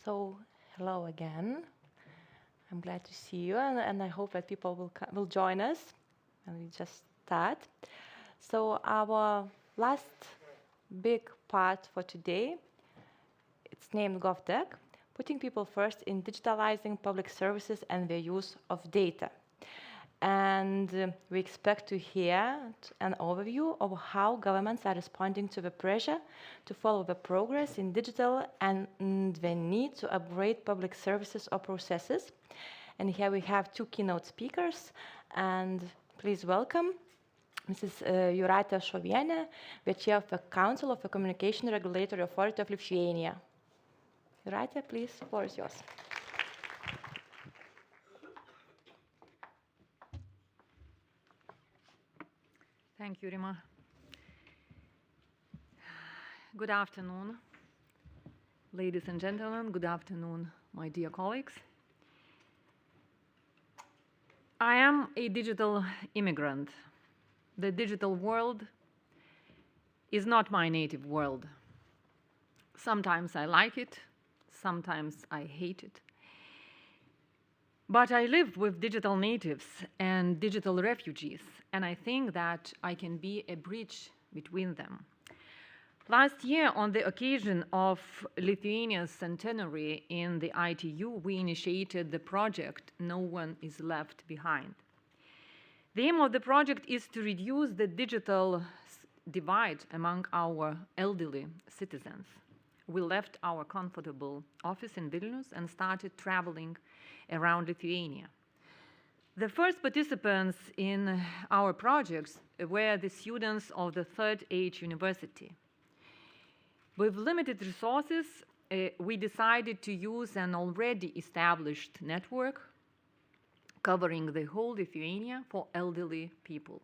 So, hello again. I'm glad to see you, and I hope that people will join us when we just start. So, our last big part for today, it's named GovTech, putting people first in digitalizing public services and their use of data. And we expect to hear an overview of how governments are responding to the pressure to follow the progress in digital and the need to upgrade public services or processes. And here we have two keynote speakers, and please welcome Mrs. Jūratė Šovienė, the Chair of the Council of the Communication Regulatory Authority of Lithuania. Jūratė, please, the floor is yours. Thank you, Rima. Good afternoon, ladies and gentlemen. Good afternoon, my dear colleagues. I am a digital immigrant. The digital world is not my native world. Sometimes I like it, sometimes I hate it. But I live with digital natives and digital refugees, and I think that I can be a bridge between them. Last year, on the occasion of Lithuania's centenary in the ITU, we initiated the project No One is Left Behind. The aim of the project is to reduce the digital divide among our elderly citizens. We left our comfortable office in Vilnius and started traveling around Lithuania. The first participants in our projects were the students of the Third Age University. With limited resources, we decided to use an already established network covering the whole Lithuania for elderly people.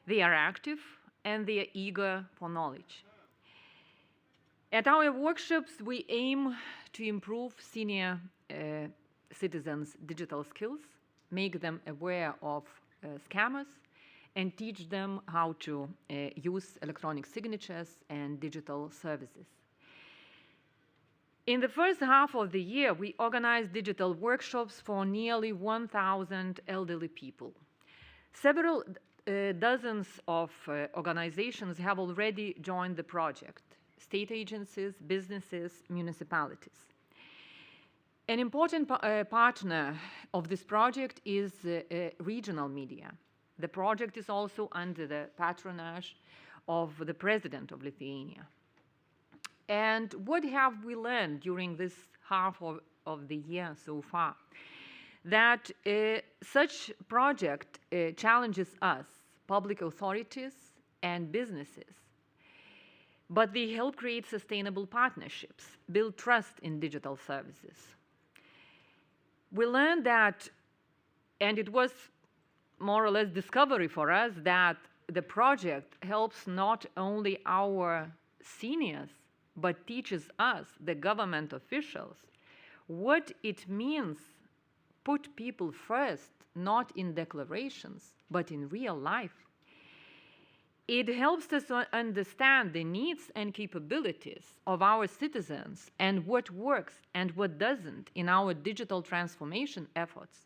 They are active and they are eager for knowledge. At our workshops, we aim to improve senior citizens' digital skills, make them aware of scammers, and teach them how to use electronic signatures and digital services. In the first half of the year, we organized digital workshops for nearly 1,000 elderly people. Several dozens of organizations have already joined the project: state agencies, businesses, municipalities. An important partner of this project is regional media. The project is also under the patronage of the President of Lithuania. And what have we learned during this half of the year so far? That such project challenges us, public authorities and businesses, but they help create sustainable partnerships, build trust in digital services. We learned that, and it was more or less discovery for us, that the project helps not only our seniors, but teaches us, the government officials, what it means put people first, not in declarations, but in real life. It helps us understand the needs and capabilities of our citizens and what works and what doesn't in our digital transformation efforts.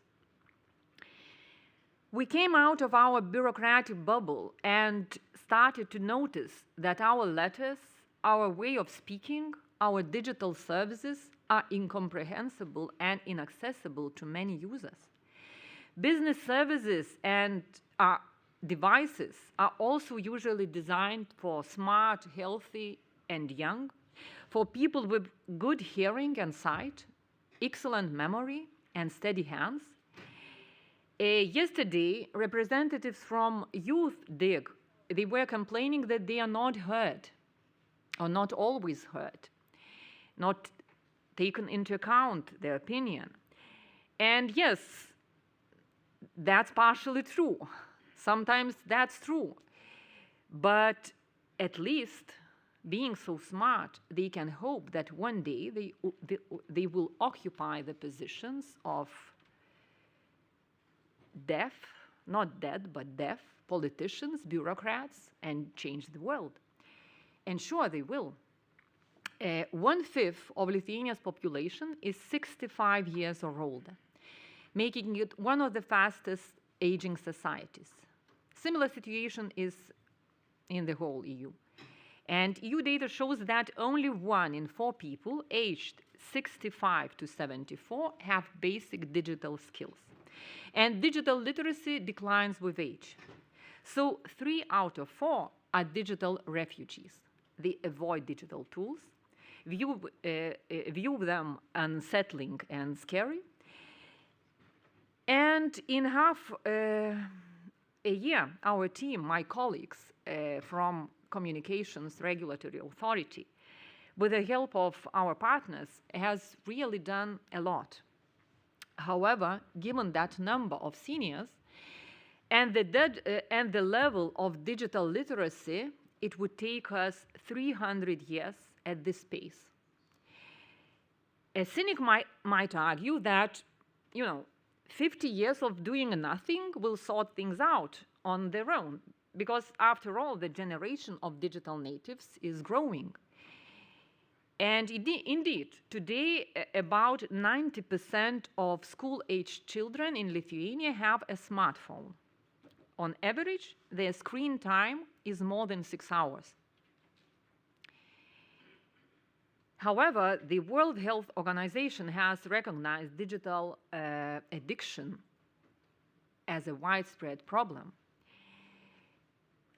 We came out of our bureaucratic bubble and started to notice that our letters, our way of speaking, our digital services are incomprehensible and inaccessible to many users. Business services and devices are also usually designed for smart, healthy, and young, for people with good hearing and sight, excellent memory, and steady hands. Yesterday, representatives from EuroDIG, they were complaining that they are not heard, or not always heard, not taken into account, their opinion. And yes, that's partially true. Sometimes that's true. But at least, being so smart, they can hope that one day they will occupy the positions of deaf, not dead, but deaf politicians, bureaucrats, and change the world. And sure, they will. 1/5 of Lithuania's population is 65 years or older, making it one of the fastest aging societies. Similar situation is in the whole EU. And EU data shows that only 1 in 4 people aged 65 to 74 have basic digital skills. And digital literacy declines with age. So 3 out of 4 are digital refugees. They avoid digital tools, view them unsettling and scary. And in half a year, our team, my colleagues from Communications Regulatory Authority, with the help of our partners, has really done a lot. However, given that number of seniors and the level of digital literacy, it would take us 300 years at this pace. A cynic might argue that, 50 years of doing nothing will sort things out on their own, because after all, the generation of digital natives is growing. And indeed, today, about 90% of school-aged children in Lithuania have a smartphone. On average, their screen time is more than 6 hours. However, the World Health Organization has recognized digital addiction as a widespread problem.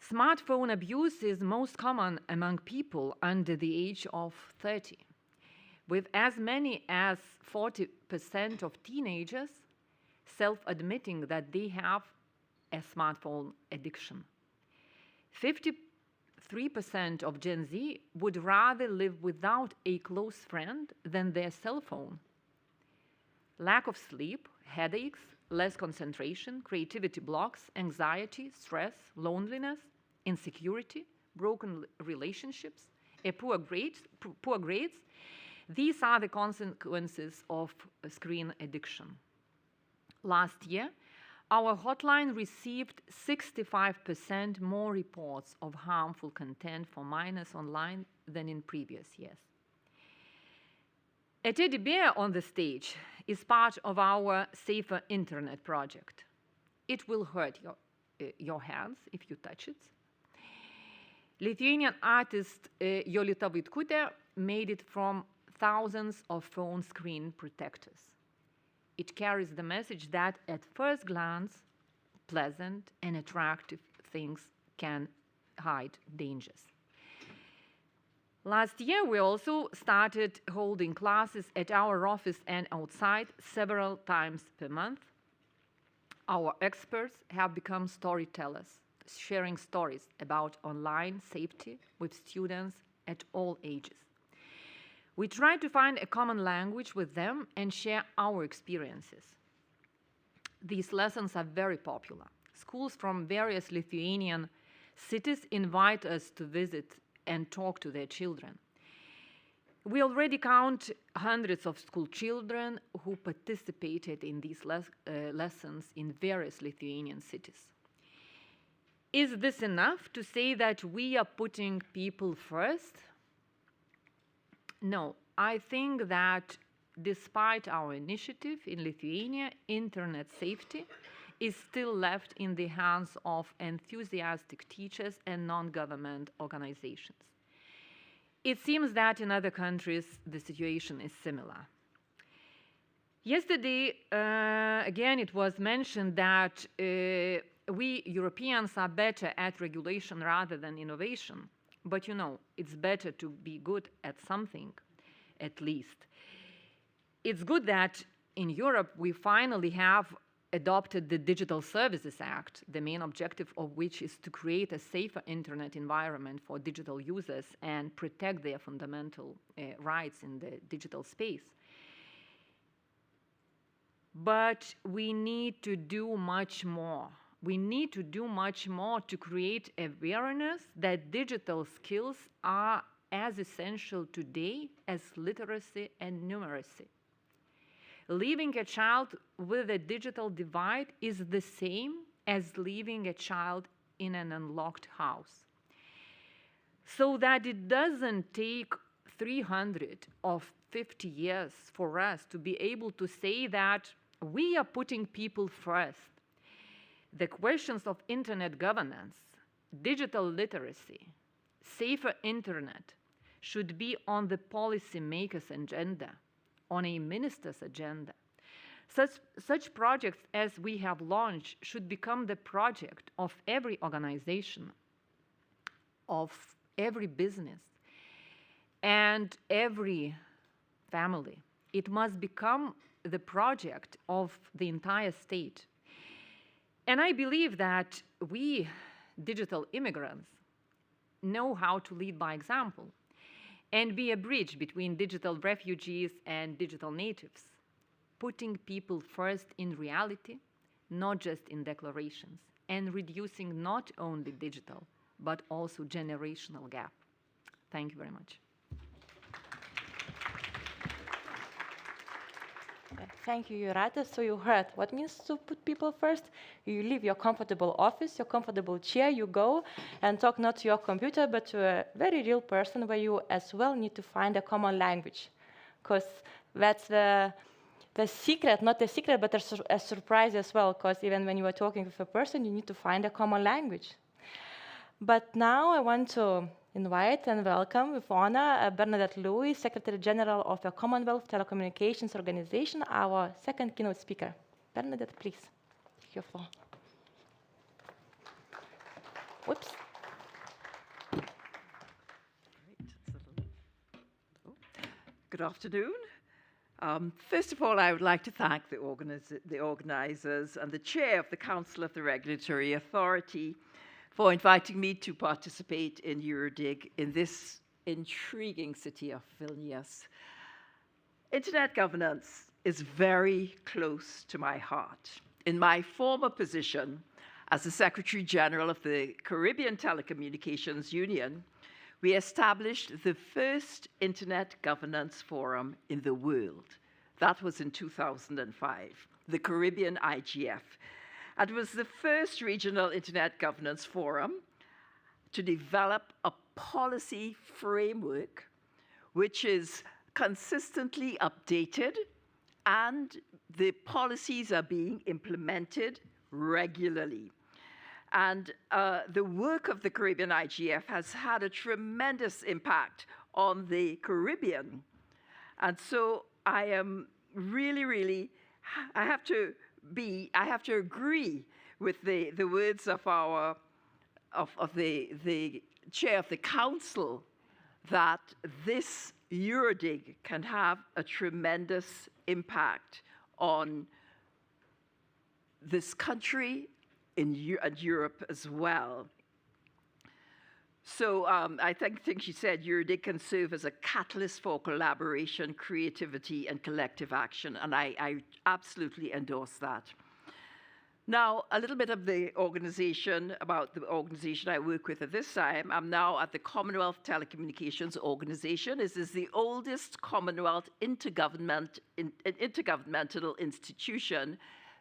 Smartphone abuse is most common among people under the age of 30, with as many as 40% of teenagers self-admitting that they have a smartphone addiction. 53% of Gen Z would rather live without a close friend than their cell phone. Lack of sleep, headaches, less concentration, creativity blocks, anxiety, stress, loneliness, insecurity, broken relationships, poor grades, these are the consequences of screen addiction. Last year, our hotline received 65% more reports of harmful content for minors online than in previous years. A teddy bear on the stage is part of our Safer Internet project. It will hurt your hands if you touch it. Lithuanian artist Jolita Vaitkutė made it from thousands of phone screen protectors. It carries the message that at first glance, pleasant and attractive things can hide dangers. Last year, we also started holding classes at our office and outside several times per month. Our experts have become storytellers, sharing stories about online safety with students at all ages. We try to find a common language with them and share our experiences. These lessons are very popular. Schools from various Lithuanian cities invite us to visit and talk to their children. We already count hundreds of school children who participated in these lessons in various Lithuanian cities. Is this enough to say that we are putting people first? No, I think that despite our initiative in Lithuania, internet safety is still left in the hands of enthusiastic teachers and non-government organizations. It seems that in other countries the situation is similar. Yesterday, again, it was mentioned that we Europeans are better at regulation rather than innovation. But it's better to be good at something, at least. It's good that in Europe we finally have adopted the Digital Services Act, the main objective of which is to create a safer internet environment for digital users and protect their fundamental rights in the digital space. But we need to do much more. We need to do much more to create awareness that digital skills are as essential today as literacy and numeracy. Leaving a child with a digital divide is the same as leaving a child in an unlocked house. So that it doesn't take 350 years for us to be able to say that we are putting people first. The questions of internet governance, digital literacy, safer internet should be on the policymakers' agenda, on a minister's agenda. Such projects as we have launched should become the project of every organization, of every business, and every family. It must become the project of the entire state. And I believe that we, digital immigrants, know how to lead by example and be a bridge between digital refugees and digital natives, putting people first in reality, not just in declarations, and reducing not only digital, but also generational gap. Thank you very much. Thank you, Jūratė. So you heard what means to put people first. You leave your comfortable office, your comfortable chair, you go and talk not to your computer, but to a very real person where you as well need to find a common language. Because that's the secret, not the secret, but a surprise as well, because even when you are talking with a person, you need to find a common language. But now I want to invite and welcome with honor Bernadette Louis, Secretary General of the Commonwealth Telecommunications Organization, our second keynote speaker. Bernadette, please, take your floor. Whoops. Good afternoon. First of all, I would like to thank the organizers and the chair of the Council of the Regulatory Authority for inviting me to participate in EuroDIG in this intriguing city of Vilnius. Internet governance is very close to my heart. In my former position as the Secretary General of the Caribbean Telecommunications Union, we established the first Internet Governance Forum in the world. That was in 2005, the Caribbean IGF. And it was the first regional Internet Governance Forum to develop a policy framework which is consistently updated, and the policies are being implemented regularly. And the work of the Caribbean IGF has had a tremendous impact on the Caribbean. And so I am really, I have to agree with the words of the chair of the council that this EuroDIG can have a tremendous impact on this country and Europe as well. So I think she said EuroDIG can serve as a catalyst for collaboration, creativity, and collective action, and I absolutely endorse that. Now, a little bit of the organization, about the organization I work with at this time. I'm now at the Commonwealth Telecommunications Organization. This is the oldest Commonwealth intergovernmental institution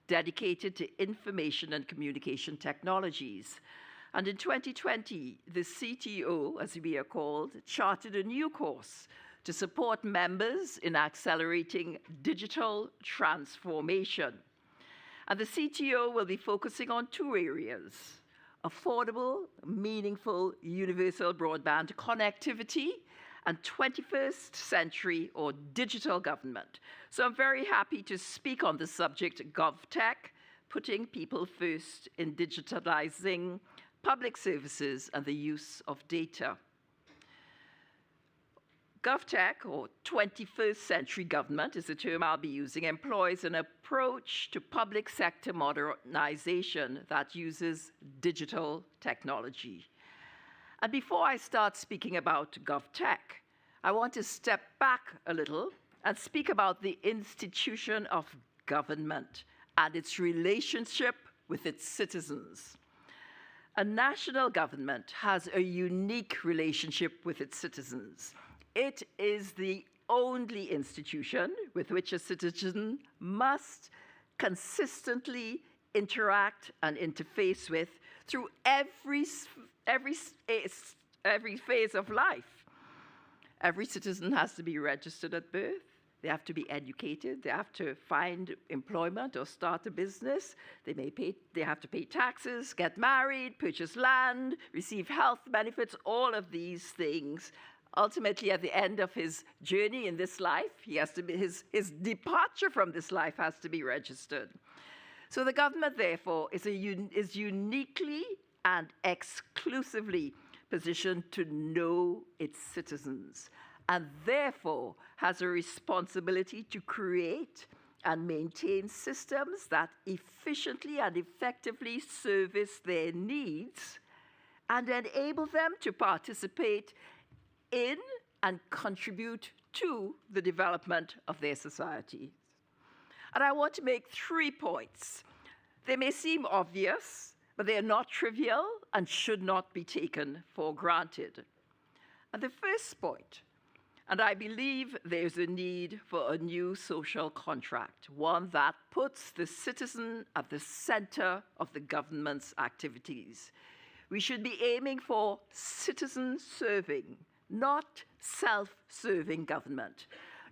dedicated to information and communication technologies. And in 2020, the CTO, as we are called, charted a new course to support members in accelerating digital transformation. And the CTO will be focusing on two areas: affordable, meaningful, universal broadband connectivity, and 21st century or digital government. So I'm very happy to speak on the subject GovTech, putting people first in digitalizing public services and the use of data. GovTech, or 21st century government, is the term I'll be using, employs an approach to public sector modernization that uses digital technology. And before I start speaking about GovTech, I want to step back a little and speak about the institution of government and its relationship with its citizens. A national government has a unique relationship with its citizens. It is the only institution with which a citizen must consistently interact and interface with through every phase of life. Every citizen has to be registered at birth. They have to be educated. They have to find employment or start a business. They have to pay taxes, get married, purchase land, receive health benefits, all of these things. Ultimately, at the end of his journey in this life, his departure from this life has to be registered. So the government, therefore, is uniquely and exclusively positioned to know its citizens, and therefore has a responsibility to create and maintain systems that efficiently and effectively service their needs and enable them to participate in and contribute to the development of their societies. And I want to make 3 points. They may seem obvious, but they are not trivial and should not be taken for granted. And the first point, and I believe there's a need for a new social contract, one that puts the citizen at the center of the government's activities. We should be aiming for citizen-serving, not self-serving government.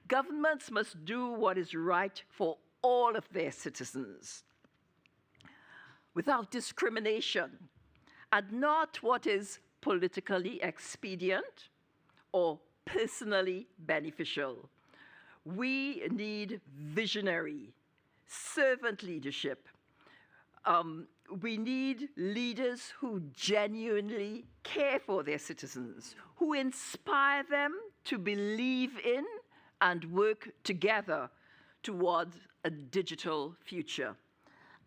Governments must do what is right for all of their citizens, without discrimination, and not what is politically expedient or personally beneficial. We need visionary, servant leadership. We need leaders who genuinely care for their citizens, who inspire them to believe in and work together towards a digital future.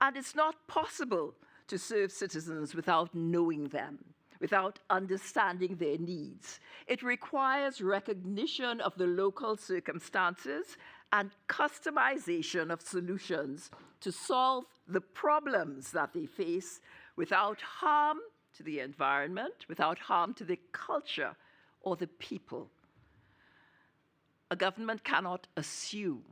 And it's not possible to serve citizens without knowing them, without understanding their needs. It requires recognition of the local circumstances and customization of solutions to solve the problems that they face without harm to the environment, without harm to the culture or the people. A government cannot assume.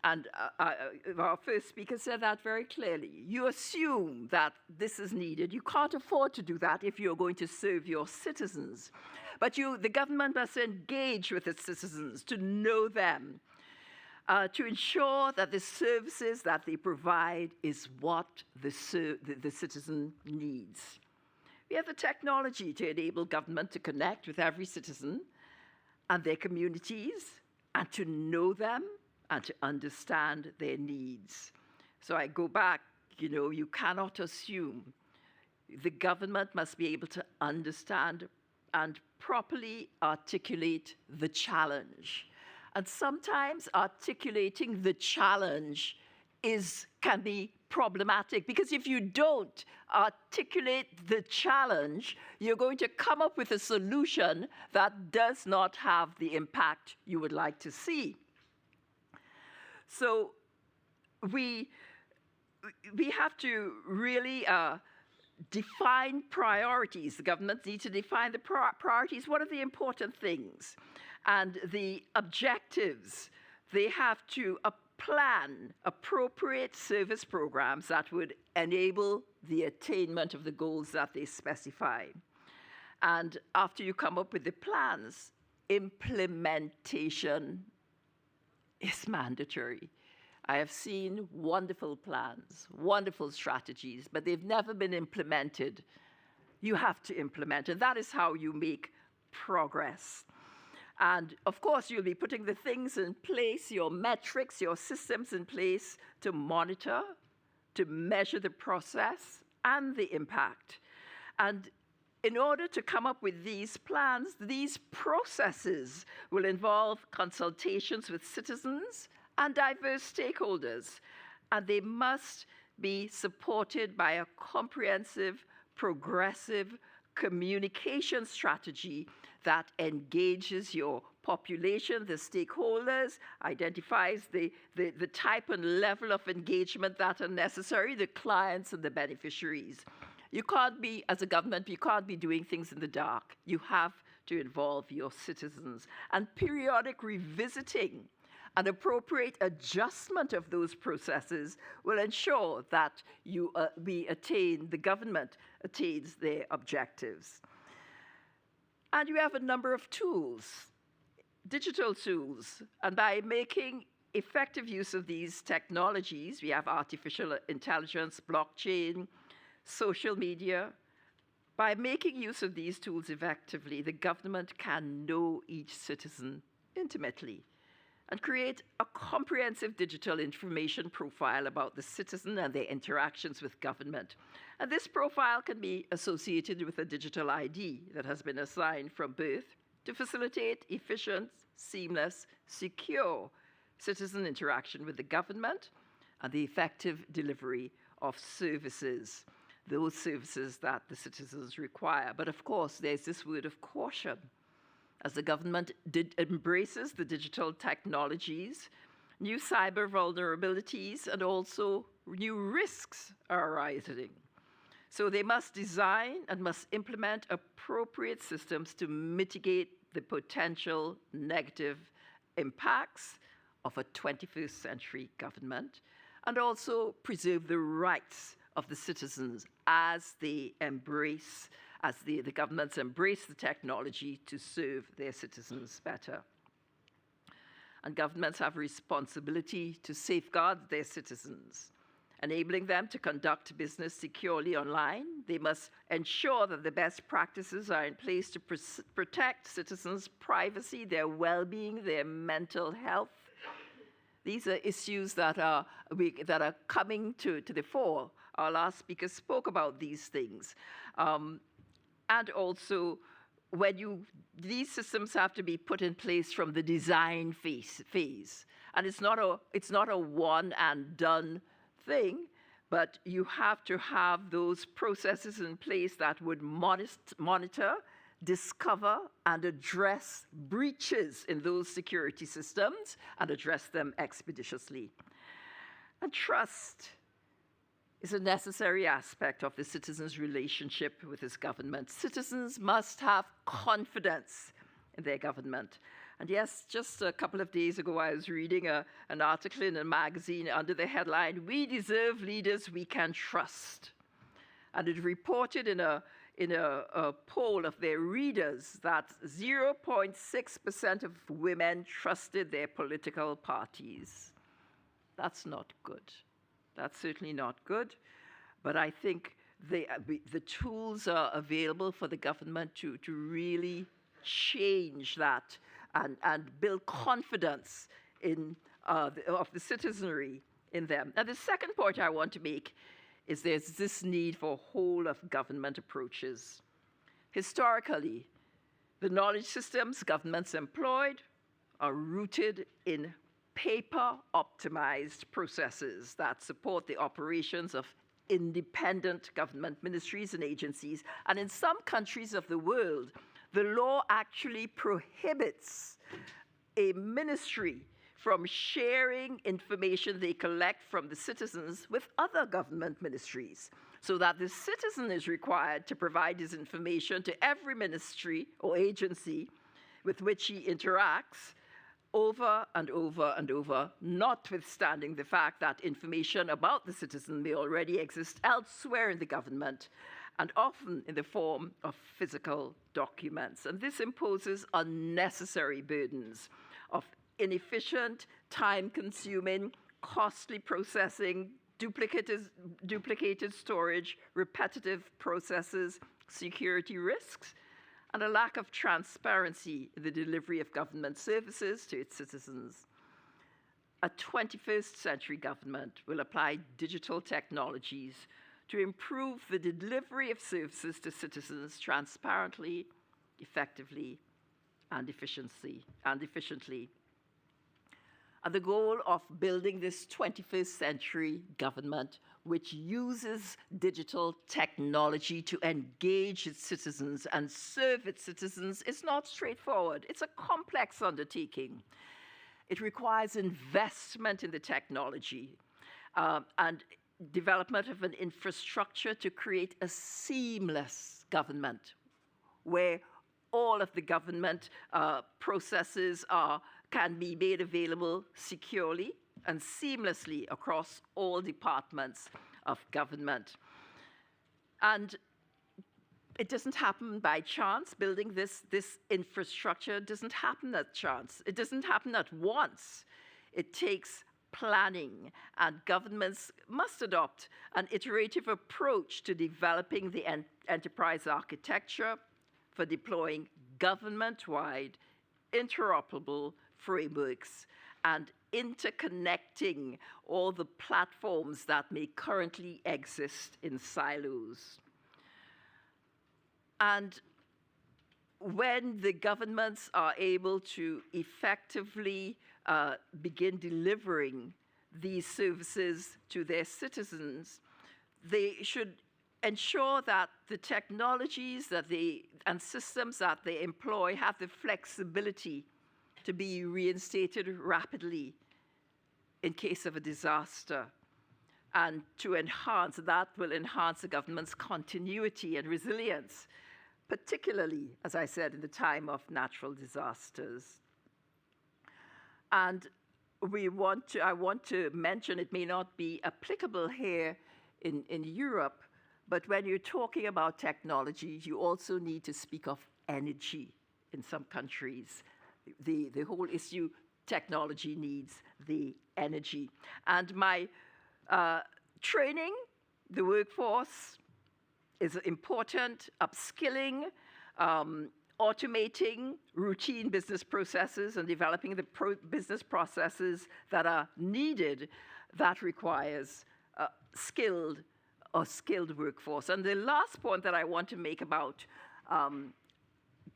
And our first speaker said that very clearly. You assume that this is needed. You can't afford to do that if you're going to serve your citizens. But the government must engage with its citizens to know them, to ensure that the services that they provide is what the citizen needs. We have the technology to enable government to connect with every citizen and their communities and to know them and to understand their needs. So I go back, you cannot assume. The government must be able to understand and properly articulate the challenge. And sometimes articulating the challenge can be problematic, because if you don't articulate the challenge, you're going to come up with a solution that does not have the impact you would like to see. So we have to really define priorities. The government needs to define the priorities. What are the important things? And the objectives. They have to plan appropriate service programs that would enable the attainment of the goals that they specify. And after you come up with the plans, implementation is mandatory. I have seen wonderful plans, wonderful strategies, but they've never been implemented. You have to implement, and that is how you make progress. And of course, you'll be putting the things in place, your metrics, your systems in place to monitor, to measure the process and the impact. And in order to come up with these plans, these processes will involve consultations with citizens and diverse stakeholders, and they must be supported by a comprehensive, progressive communication strategy that engages your population, the stakeholders, identifies the type and level of engagement that are necessary, the clients and the beneficiaries. You can't be, as a government, you can't be doing things in the dark. You have to involve your citizens. And periodic revisiting and appropriate adjustment of those processes will ensure that the government attains their objectives. And you have a number of tools digital tools. And by making effective use of these technologies, we have artificial intelligence, blockchain, social media. By making use of these tools effectively, the government can know each citizen intimately and create a comprehensive digital information profile about the citizen and their interactions with government. And this profile can be associated with a digital ID that has been assigned from birth to facilitate efficient, seamless, secure citizen interaction with the government and the effective delivery of services, those services that the citizens require. But of course, there's this word of caution. As the government embraces the digital technologies, new cyber vulnerabilities and also new risks are arising. So they must design and must implement appropriate systems to mitigate the potential negative impacts of a 21st century government and also preserve the rights of the citizens as they embrace, as the governments embrace the technology to serve their citizens better. And governments have a responsibility to safeguard their citizens, enabling them to conduct business securely online. They must ensure that the best practices are in place to protect citizens' privacy, their well-being, their mental health. These are issues that are coming to the fore. Our last speaker spoke about these things. And also, these systems have to be put in place from the design phase. And it's not a one and done thing, but you have to have those processes in place that would monitor, discover, and address breaches in those security systems and address them expeditiously. And trust is a necessary aspect of the citizen's relationship with his government. Citizens must have confidence in their government. And yes, just a couple of days ago, I was reading an article in a magazine under the headline, "We deserve leaders we can trust." And it reported in a poll of their readers that 0.6% of women trusted their political parties. That's not good. That's certainly not good. But I think the tools are available for the government to really change that and build confidence of the citizenry in them. Now, the second point I want to make is there's this need for whole-of-government approaches. Historically, the knowledge systems governments employed are rooted in paper-optimized processes that support the operations of independent government ministries and agencies. And in some countries of the world, the law actually prohibits a ministry from sharing information they collect from the citizens with other government ministries, so that the citizen is required to provide his information to every ministry or agency with which he interacts over and over and over, notwithstanding the fact that information about the citizen may already exist elsewhere in the government, and often in the form of physical documents. And this imposes unnecessary burdens of inefficient, time-consuming, costly processing, duplicated storage, repetitive processes, security risks, and a lack of transparency in the delivery of government services to its citizens. A 21st century government will apply digital technologies to improve the delivery of services to citizens transparently, effectively, and efficiently. And the goal of building this 21st century government, which uses digital technology to engage its citizens and serve its citizens, is not straightforward. It's a complex undertaking. It requires investment in the technology and development of an infrastructure to create a seamless government where all of the government processes can be made available securely and seamlessly across all departments of government. And it doesn't happen by chance. Building this infrastructure doesn't happen at chance. It doesn't happen at once. It takes planning, and governments must adopt an iterative approach to developing the enterprise architecture for deploying government-wide interoperable frameworks and interconnecting all the platforms that may currently exist in silos. And when the governments are able to effectively begin delivering these services to their citizens, they should ensure that the technologies that and systems that they employ have the flexibility to be reinstated rapidly in case of a disaster, and that will enhance the government's continuity and resilience, particularly, as I said, in the time of natural disasters. And I want to mention, it may not be applicable here in Europe, but when you're talking about technology, you also need to speak of energy in some countries. The whole issue, technology needs the energy. And my training, the workforce, is important. Upskilling, automating routine business processes and developing the business processes that are needed, that requires skilled workforce. And the last point that I want to make about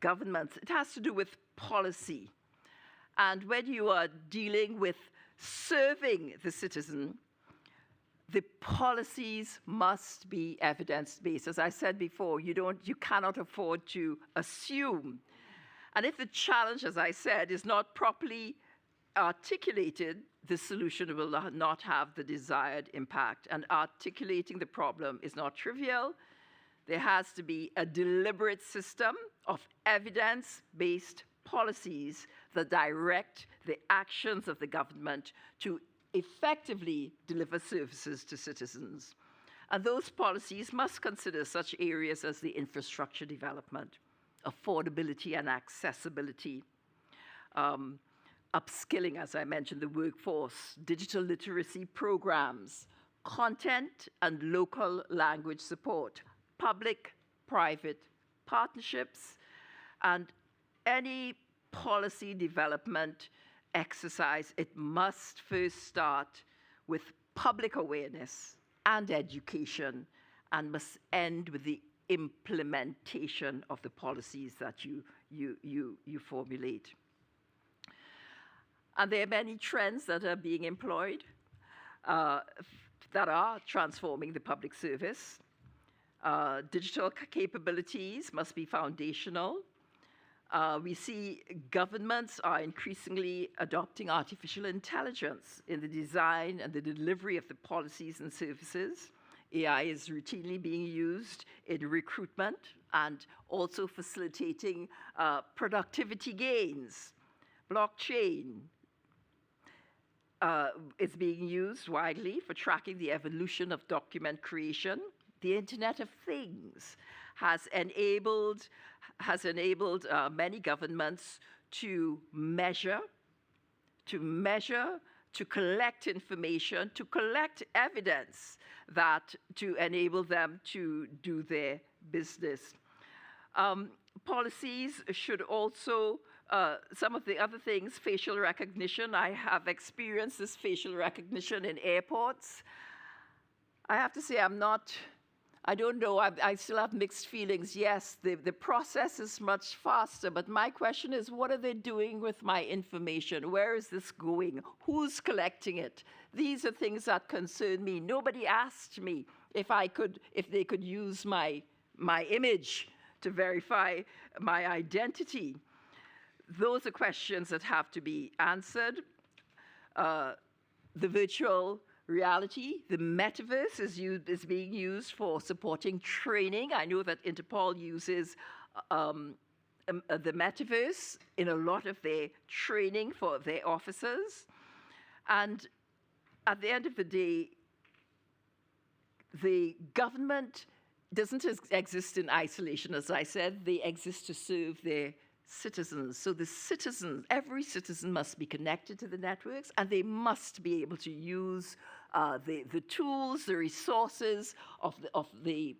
governments, it has to do with policy. And when you are dealing with serving the citizen, the policies must be evidence-based. As I said before, you cannot afford to assume. And if the challenge, as I said, is not properly articulated, the solution will not have the desired impact. And articulating the problem is not trivial. There has to be a deliberate system of evidence-based policies that direct the actions of the government to effectively deliver services to citizens. And those policies must consider such areas as the infrastructure development, affordability and accessibility, upskilling, as I mentioned, the workforce, digital literacy programs, content and local language support, public-private partnerships, and any policy development exercise, it must first start with public awareness and education, and must end with the implementation of the policies that you formulate. And there are many trends that are being employed that are transforming the public service. Digital capabilities must be foundational. We see governments are increasingly adopting artificial intelligence in the design and the delivery of the policies and services. AI is routinely being used in recruitment and also facilitating productivity gains. Blockchain is being used widely for tracking the evolution of document creation. The Internet of Things has enabled many governments to measure, to collect information, to collect evidence that to enable them to do their business. Policies should also, some of the other things, facial recognition. I have experienced this facial recognition in airports. I have to say I don't know, I still have mixed feelings. Yes, the process is much faster, but my question is, what are they doing with my information? Where is this going? Who's collecting it? These are things that concern me. Nobody asked me if they could use my image to verify my identity. Those are questions that have to be answered. The virtual reality, the metaverse is being used for supporting training. I know that Interpol uses the metaverse in a lot of their training for their officers. And at the end of the day, the government doesn't exist in isolation, as I said. They exist to serve their citizens. So the citizens, every citizen must be connected to the networks, and they must be able to use the tools, the resources of the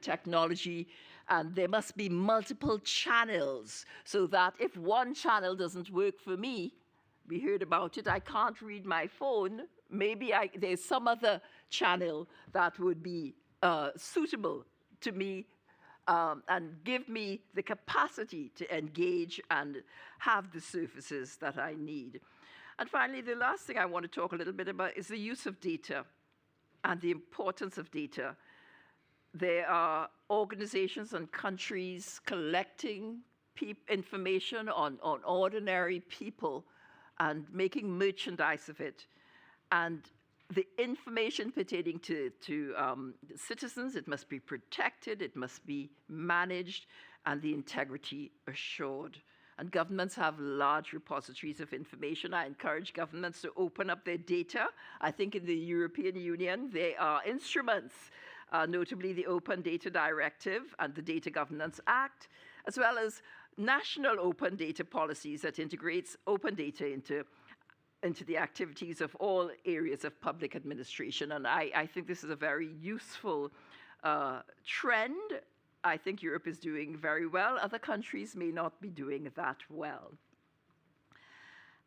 technology, and there must be multiple channels so that if one channel doesn't work for me, we heard about it, I can't read my phone, maybe there's some other channel that would be suitable to me and give me the capacity to engage and have the services that I need. And finally, the last thing I want to talk a little bit about is the use of data and the importance of data. There are organizations and countries collecting information on ordinary people and making merchandise of it. And the information pertaining to citizens, it must be protected, it must be managed, and the integrity assured. And governments have large repositories of information. I encourage governments to open up their data. I think in the European Union, there are instruments, notably the Open Data Directive and the Data Governance Act, as well as national open data policies that integrates open data into the activities of all areas of public administration. And I think this is a very useful trend. I think Europe is doing very well. Other countries may not be doing that well.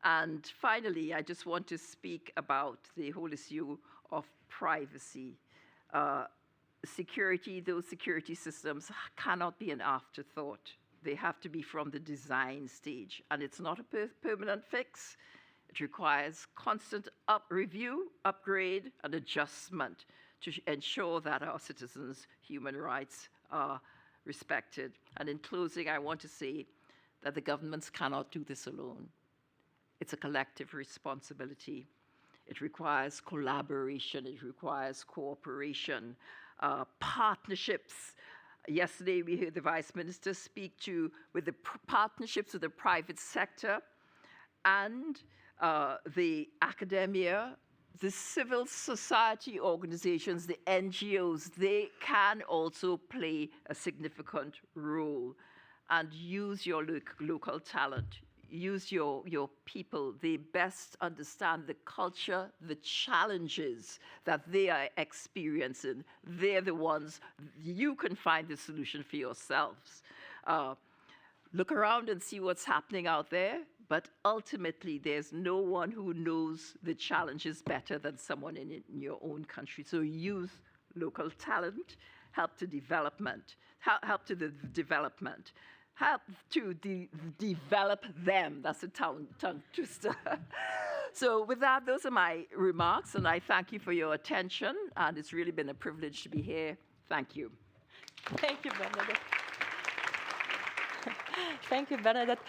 And finally, I just want to speak about the whole issue of privacy. Security, those security systems cannot be an afterthought. They have to be from the design stage. And it's not a permanent fix. It requires constant review, upgrade, and adjustment to ensure that our citizens' human rights are respected. And in closing, I want to say that the governments cannot do this alone. It's a collective responsibility. It requires collaboration. It requires cooperation, partnerships. Yesterday, we heard the Vice Minister speak with the partnerships with the private sector and the academia, the civil society organizations, the NGOs. They can also play a significant role. And use your local talent. Use your people. They best understand the culture, the challenges that they are experiencing. They're the ones, you can find the solution for yourselves. Look around and see what's happening out there, but ultimately there's no one who knows the challenges better than someone in your own country. So use local talent, help to development, help to the development. Help to develop them. That's a tongue twister. So with that, those are my remarks, and I thank you for your attention, and it's really been a privilege to be here. Thank you. Thank you, Bernadette. Thank you, Bernadette.